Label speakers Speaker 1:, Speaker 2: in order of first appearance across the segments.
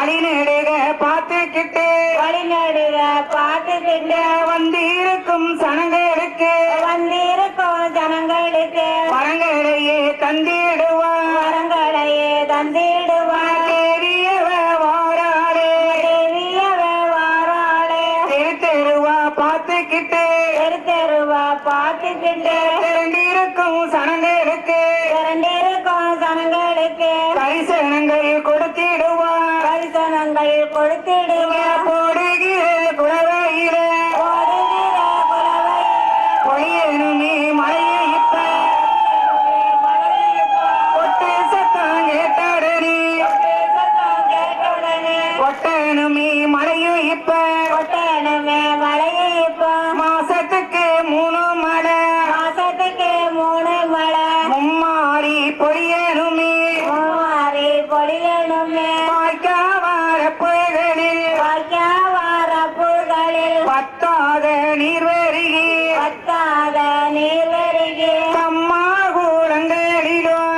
Speaker 1: வழிநெடுக பார்த்துக்கிட்டு வந்திருக்கும் ஜனங்களுக்கு வரங்களையே தந்திடுவார் தேவியவ வாராளே தெருவா பார்த்துக்கிட்டு திரண்டிருக்கும் ஜனங்களுக்கு தரிசனங்கள் கொடுத்திடுவார் போடுகிற குலவையில பொய்யனுமே மழையை இப்ப கொட்டு சத்தம் கேட்டாடனே கொட்டனுமே மழையும் இப்ப மாசத்துக்கு 3 மழை மும்மாறி பொழியனுமே வாய்க்காவரப்புகளில் பத்தாத நீர்வருகே அம்மா கூடங்களிலும்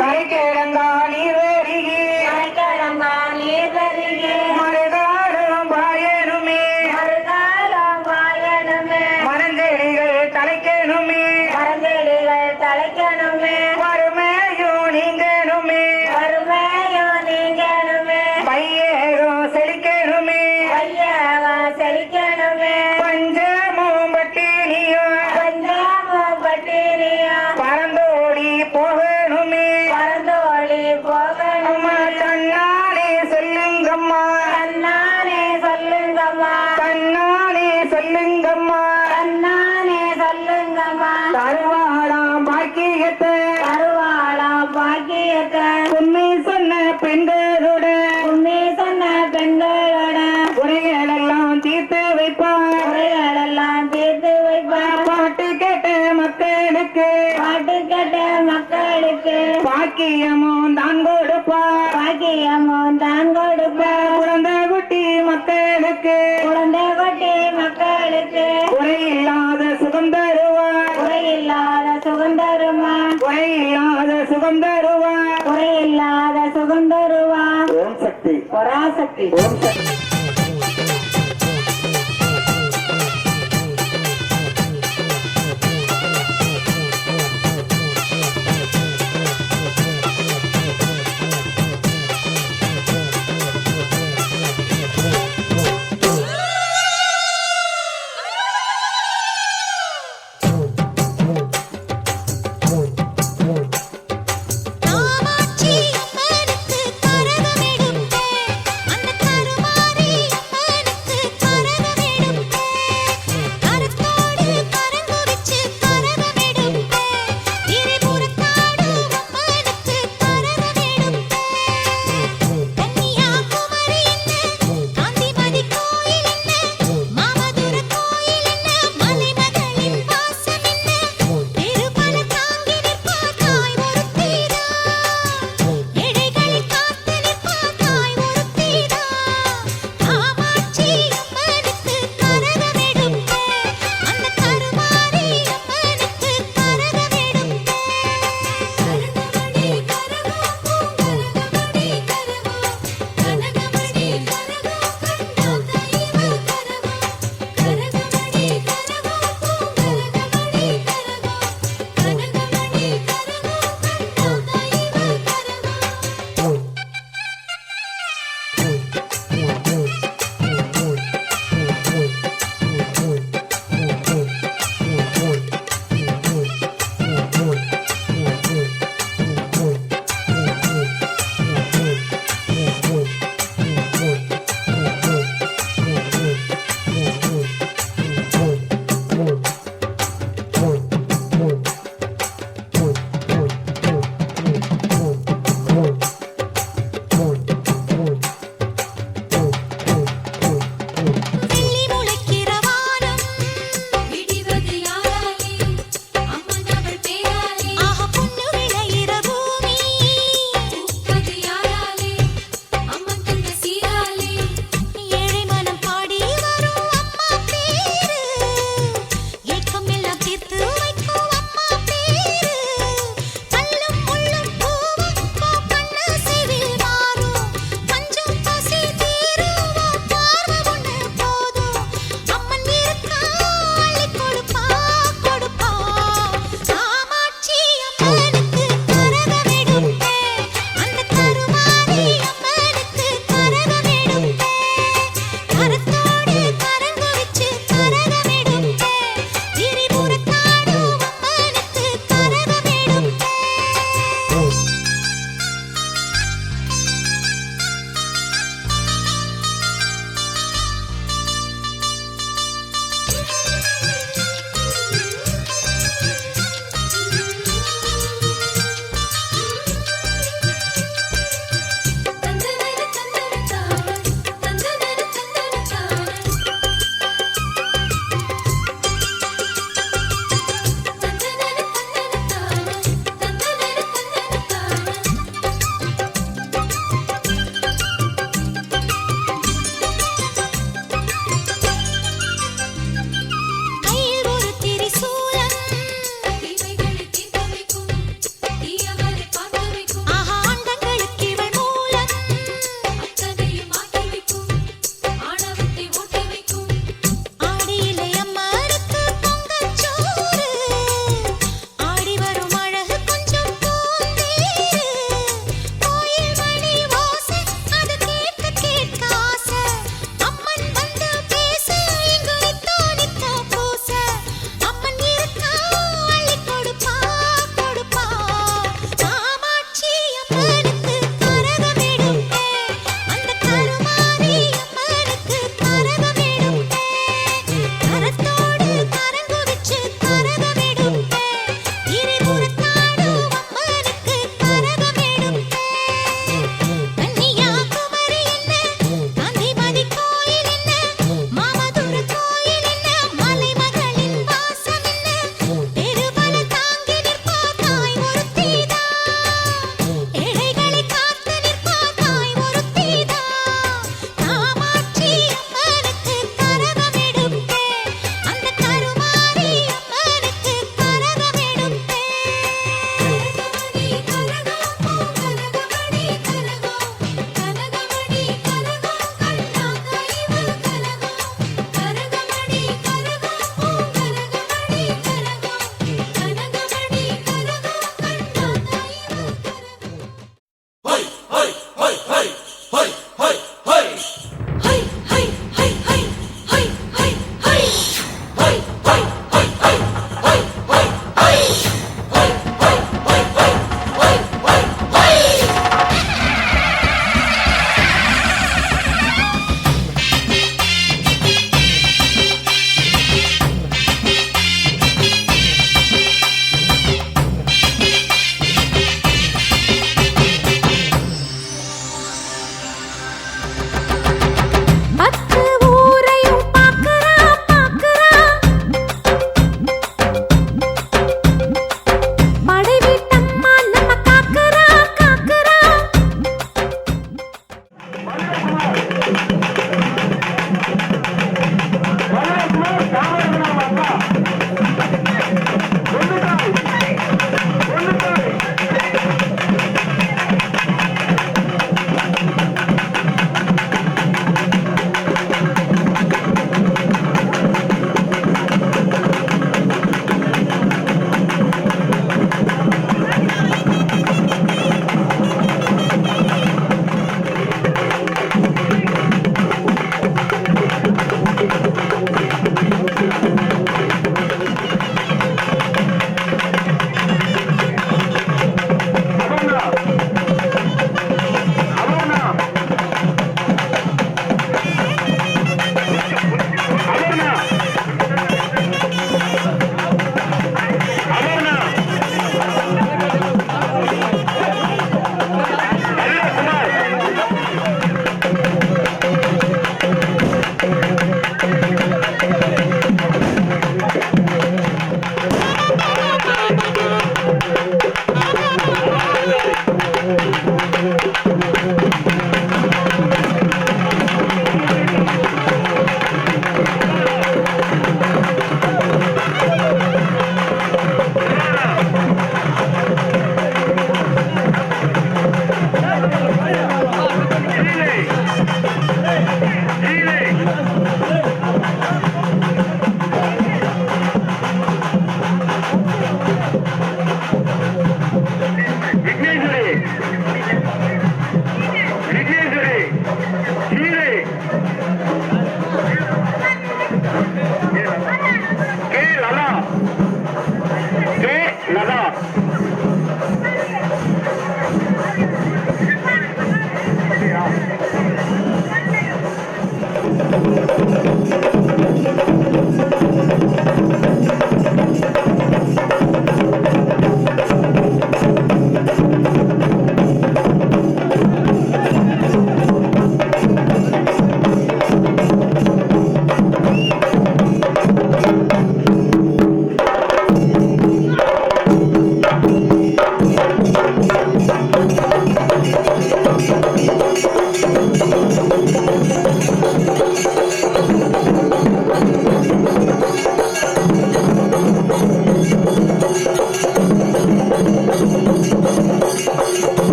Speaker 1: கரைக்கிழங்கா நீர்வருகே மறுகாலம் பாயனுமே மரஞ்செடிகள் தலைக்கணுமே வறுமையும் நீங்கணுமே பையகம் செழிக்கணுமே பஞ்சமும் பட்டினியும் பறந்தோடி போகணுமே அம்மா தன்னாலே சொல்லுங்கம்மா தன்னாலே சொல்லுங்கம்மா தருவாளாம் பாக்கியத்தை உண்மை சொன்ன பெண்களோட குறைகளெல்லாம் தீர்த்து வைப்பார் பாட்டு கேட்ட மக்களுக்கு பாக்கியமும் தான் கொடுப்பார் குழந்தை குட்டி மக்களுக்கு குறையில்லாத சுகம் தருவார் குறையில்லாத சுகம் தருவார் ஓம் சக்தி பராசக்தி ஓம் சக்தி
Speaker 2: காமாட்சி அம்மனுக்கு கரகம் எடுப்பேன் அந்த கருமாரி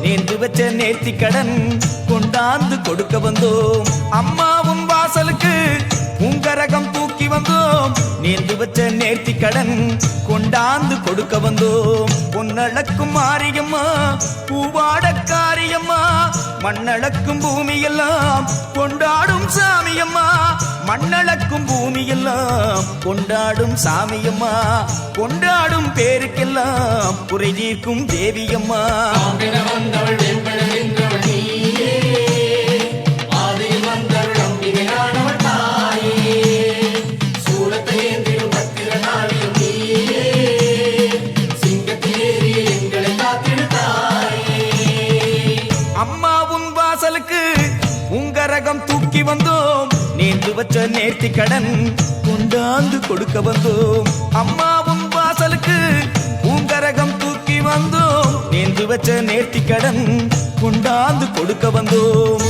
Speaker 2: நேர்ந்து வச்ச நேர்த்தி கடன் கொண்டாந்து கொடுக்க வந்தோம். அம்மாவும் வாசலுக்கு உங்கரகம் தூக்கி வந்தோம். நேர்ந்து வச்ச நேர்த்தி கடன் கொண்டாந்து கொடுக்க வந்தோம். பொன்னளக்கும் மாரியம்மா பூவாடக்காரியம்மா மண்ணளக்கும் பூமியெல்லாம் கொண்டாடும் சாமியம்மா. மண்ணளக்கும் பூமியெல்லாம் கொண்டாடும் சாமியம்மா. கொண்டாடும் பேருக்கெல்லாம் குறை தீர்க்கும் தேவியம்மா. அம்மாவும் வாசலுக்கு உங்கரகம் தூக்கி வந்தோம். நேர்ந்து வச்ச நேர்த்தி கடன் கொண்டாந்து கொடுக்க வந்தோம். அம்மாவும் வாசலுக்கு உங்கரகம் தூக்கி வந்தோம். நேர்ந்து வச்ச நேர்த்தி கடன் கொண்டாந்து கொடுக்க வந்தோம்.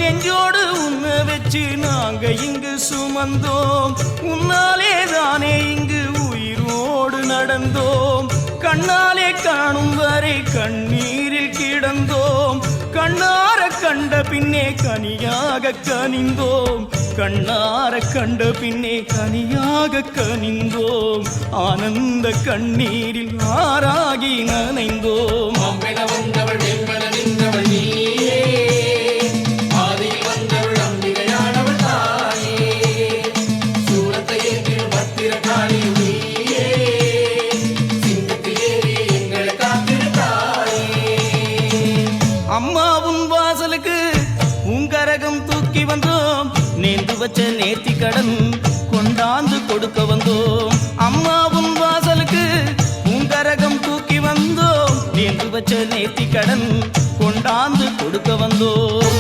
Speaker 2: நெஞ்சோடு உன்னை வச்சு நாங்க இங்கு சுமந்தோம். உன்னாலே தானே இங்கு உயிரோடு நடந்தோம். கண்ணாலே காணும் வரை கண்ணீரில் கிடந்தோம். கண்ணார கண்ட பின்னே கனியாக கனிந்தோம். கண்ணார கண்ட பின்னே கனியாக கனிந்தோம். ஆனந்த கண்ணீரில் ஆராகி நனைந்தோம். அம்மாவும் வாசலுக்கு உங்கரகம் தூக்கி வந்தோம். நேர்ந்து வச்ச நேர்த்தி கடன் கொண்டாந்து கொடுக்க வந்தோம். அம்மாவும் வாசலுக்கு உங்கரகம் தூக்கி வந்தோம். நேர்ந்து வச்ச நேர்த்தி கடன் கொண்டாந்து கொடுக்க வந்தோம்.